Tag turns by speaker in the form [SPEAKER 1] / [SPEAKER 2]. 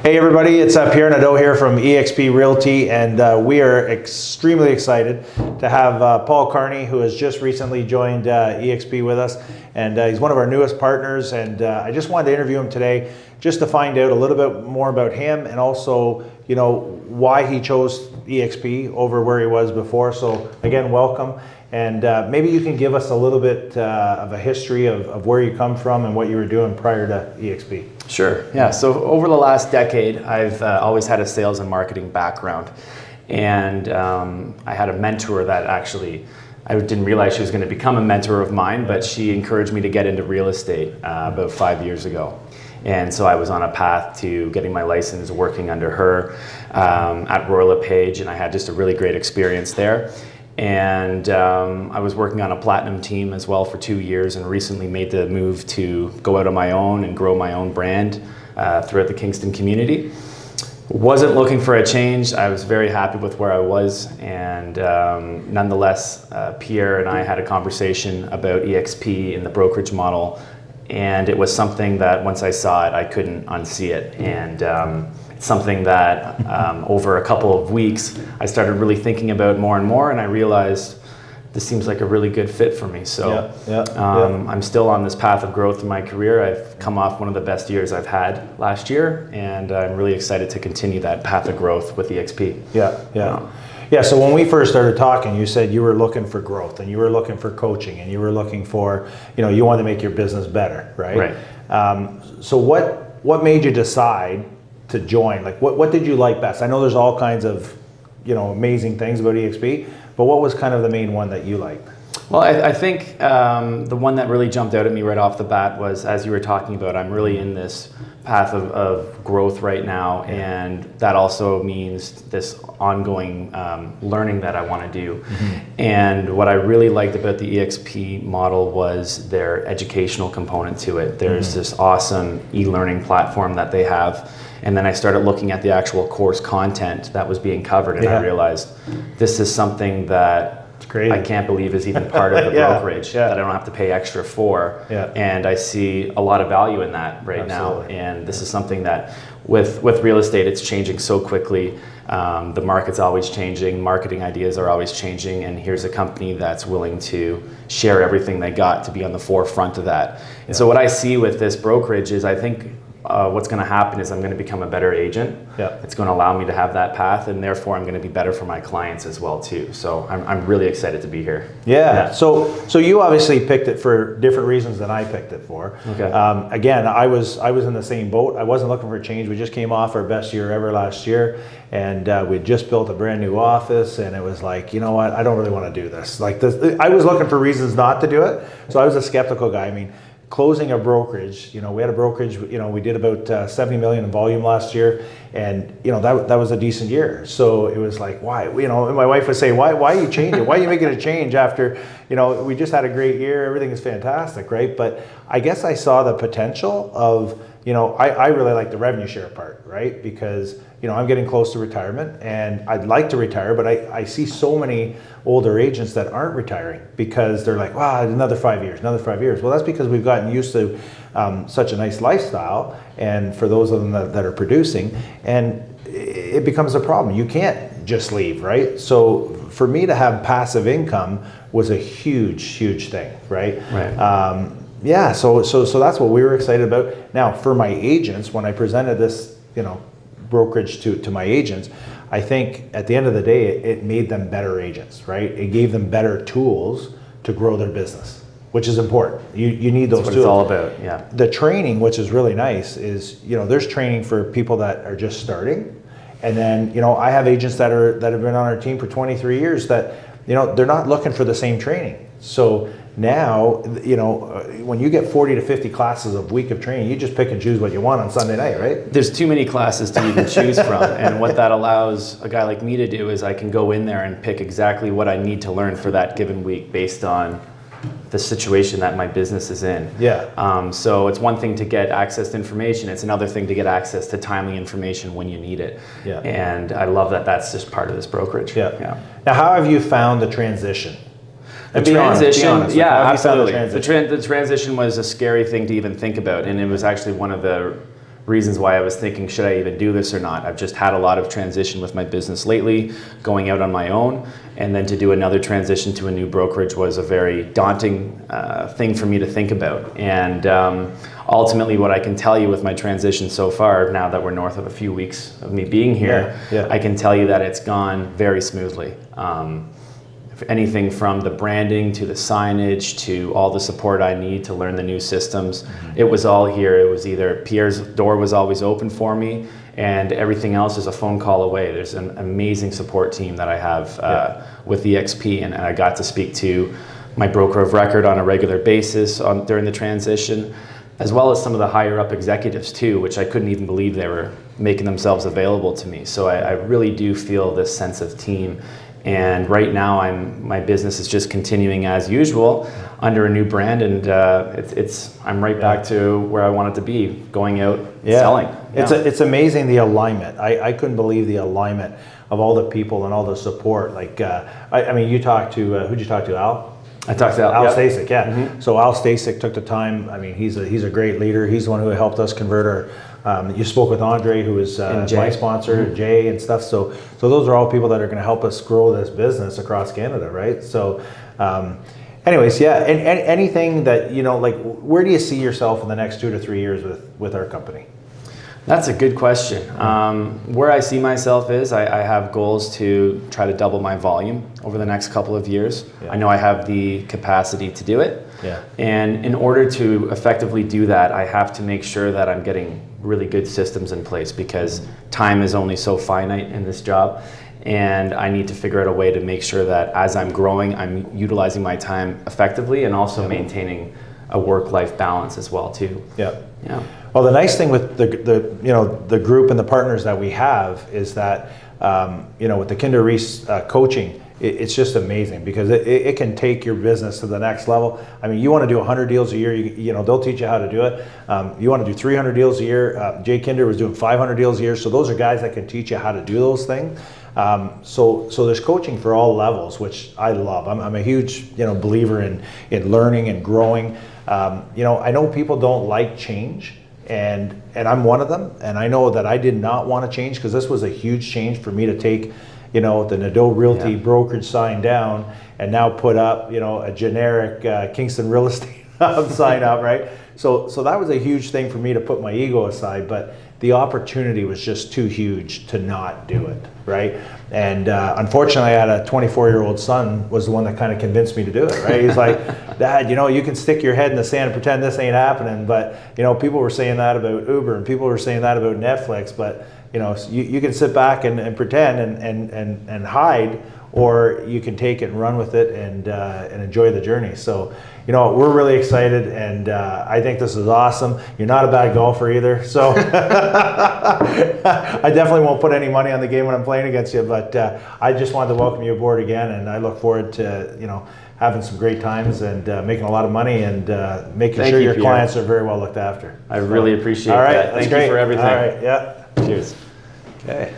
[SPEAKER 1] Hey everybody, it's Pierre Nadeau here from Exp Realty, and we are extremely excited to have Paul Carney, who has just recently joined Exp with us, and he's one of our newest partners, and I just wanted to interview him today just to find out a little bit more about him and also, you know, why he chose Exp over where he was before. So again, welcome. And maybe you can give us a little bit of a history of where you come from and what you were doing prior to Exp.
[SPEAKER 2] Sure, yeah. So over the last decade, I've always had a sales and marketing background. And I had a mentor that actually, I didn't realize she was going to become a mentor of mine, but she encouraged me to get into real estate about 5 years ago. And so I was on a path to getting my license working under her at Royal LePage, and I had just a really great experience there. And I was working on a platinum team as well for 2 years, and recently made the move to go out on my own and grow my own brand throughout the Kingston community. Wasn't looking for a change. I was very happy with where I was, and nonetheless, Pierre and I had a conversation about EXP and the brokerage model, and it was something that once I saw it, I couldn't unsee it. And it's something that over a couple of weeks, I started really thinking about more and more, and I realized this seems like a really good fit for me. So I'm still on this path of growth in my career. I've come off one of the best years I've had last year, and I'm really excited to continue that path of growth with EXP.
[SPEAKER 1] Yeah, so when we first started talking, you said you were looking for growth and you were looking for coaching and you were looking for, you know, you wanted to make your business better, right? So what made you decide to join? Like what did you like best? I know there's all kinds of, you know, amazing things about EXP, but what was kind of the main one that you liked?
[SPEAKER 2] Well, I think the one that really jumped out at me right off the bat was, as you were talking about, I'm really in this path of growth right now, and that also means this ongoing learning that I want to do. And what I really liked about the EXP model was their educational component to it. There's this awesome e-learning platform that they have. And then I started looking at the actual course content that was being covered, and I realized this is something that I can't believe is even part of the brokerage that I don't have to pay extra for. And I see a lot of value in that right now. And this is something that with real estate, it's changing so quickly. The market's always changing, marketing ideas are always changing, and here's a company that's willing to share everything they got to be on the forefront of that. And so what I see with this brokerage is, I think what's going to happen is I'm going to become a better agent. It's going to allow me to have that path, and therefore I'm going to be better for my clients as well too. So I'm really excited to be here.
[SPEAKER 1] So you obviously picked it for different reasons than I picked it for. Again, I was in the same boat. I wasn't looking for a change. We just came off our best year ever last year, and we just built a brand new office, and it was like, you know what, I don't really want to do this. Like this, I was looking for reasons not to do it. So I was a skeptical guy. I mean, closing a brokerage, you know, we had a brokerage, you know, we did about 70 million in volume last year, and you know, that was a decent year. So it was like, why, you know, and my wife would say, why are you changing? Why are you making a change after, you know, we just had a great year, everything is fantastic, right? But I guess I saw the potential of, you know, I really like the revenue share part, right? Because, you know, I'm getting close to retirement and I'd like to retire, but I see so many older agents that aren't retiring because they're like, wow, another 5 years, another 5 years. Well, that's because we've gotten used to such a nice lifestyle, and for those of them that are producing, and it becomes a problem. You can't just leave, right? So for me to have passive income was a huge thing, right? So that's what we were excited about. Now, for my agents, when I presented this, you know, brokerage to my agents, I think at the end of the day, it made them better agents, right? It gave them better tools to grow their business, which is important. You need those tools.
[SPEAKER 2] That's what it's all about,
[SPEAKER 1] The training, which is really nice, is, you know, there's training for people that are just starting. And then, you know, I have agents that have been on our team for 23 years that, you know, they're not looking for the same training. So now, you know, when you get 40 to 50 classes a week of training, you just pick and choose what you want on Sunday night, right?
[SPEAKER 2] There's too many classes to even choose from. And what that allows a guy like me to do is I can go in there and pick exactly what I need to learn for that given week based on the situation that my business is in. So it's one thing to get access to information. It's another thing to get access to timely information when you need it. And I love that that's just part of this brokerage.
[SPEAKER 1] Now, how have you found the transition?
[SPEAKER 2] The transition, absolutely. The transition was a scary thing to even think about, and it was actually one of the reasons why I was thinking, should I even do this or not? I've just had a lot of transition with my business lately, going out on my own, and then to do another transition to a new brokerage was a very daunting thing for me to think about. And ultimately, what I can tell you with my transition so far, now that we're north of a few weeks of me being here, I can tell you that it's gone very smoothly. Anything from the branding to the signage to all the support I need to learn the new systems. It was all here. It was either Pierre's door was always open for me, and everything else is a phone call away. There's an amazing support team that I have with the XP, and I got to speak to my broker of record on a regular basis during the transition, as well as some of the higher up executives too, which I couldn't even believe they were making themselves available to me. So I really do feel this sense of team. And right now, my business is just continuing as usual under a new brand, and I'm right back to where I want it to be, going out selling.
[SPEAKER 1] It's amazing the alignment. I couldn't believe the alignment of all the people and all the support. Like I mean, you talked to who'd you talk to, Al?
[SPEAKER 2] I talked to
[SPEAKER 1] Al Stasic, So Al Stasic took the time. I mean, he's a great leader. He's the one who helped us convert our. You spoke with Andre, who is my sponsor, Jay, and stuff. So those are all people that are going to help us grow this business across Canada, right? So, anyways, and anything that like, where do you see yourself in the next 2 to 3 years with our company?
[SPEAKER 2] That's a good question. Where I see myself is I have goals to try to double my volume over the next couple of years. I know I have the capacity to do it. And in order to effectively do that, I have to make sure that I'm getting really good systems in place, because time is only so finite in this job. And I need to figure out a way to make sure that as I'm growing, I'm utilizing my time effectively and also maintaining a work-life balance as well too.
[SPEAKER 1] Well, the nice thing with the group and the partners that we have is that with the Kinder Reese coaching, it's just amazing, because it can take your business to the next level. I mean, you want to do 100 deals a year, they'll teach you how to do it. You want to do 300 deals a year. Jay Kinder was doing 500 deals a year. So those are guys that can teach you how to do those things. So there's coaching for all levels, which I love. I'm a huge believer in learning and growing. I know people don't like change, and I'm one of them. And I know that I did not want to change, because this was a huge change for me to take the Nadeau Realty brokerage sign down and now put up a generic Kingston Real Estate sign up, right? So that was a huge thing for me to put my ego aside, but the opportunity was just too huge to not do it, right? And unfortunately, I had a 24-year-old son was the one that kind of convinced me to do it, right? He's like, Dad, you can stick your head in the sand and pretend this ain't happening, but people were saying that about Uber, and people were saying that about Netflix, but you can sit back and pretend and hide, or you can take it and run with it and enjoy the journey. So, we're really excited, and I think this is awesome. You're not a bad golfer either, so I definitely won't put any money on the game when I'm playing against you, but I just wanted to welcome you aboard again, and I look forward to, having some great times and making a lot of money and making sure your clients are very well looked after.
[SPEAKER 2] I really appreciate
[SPEAKER 1] that.
[SPEAKER 2] Thank you for everything.
[SPEAKER 1] All right,
[SPEAKER 2] Cheers.
[SPEAKER 1] Okay.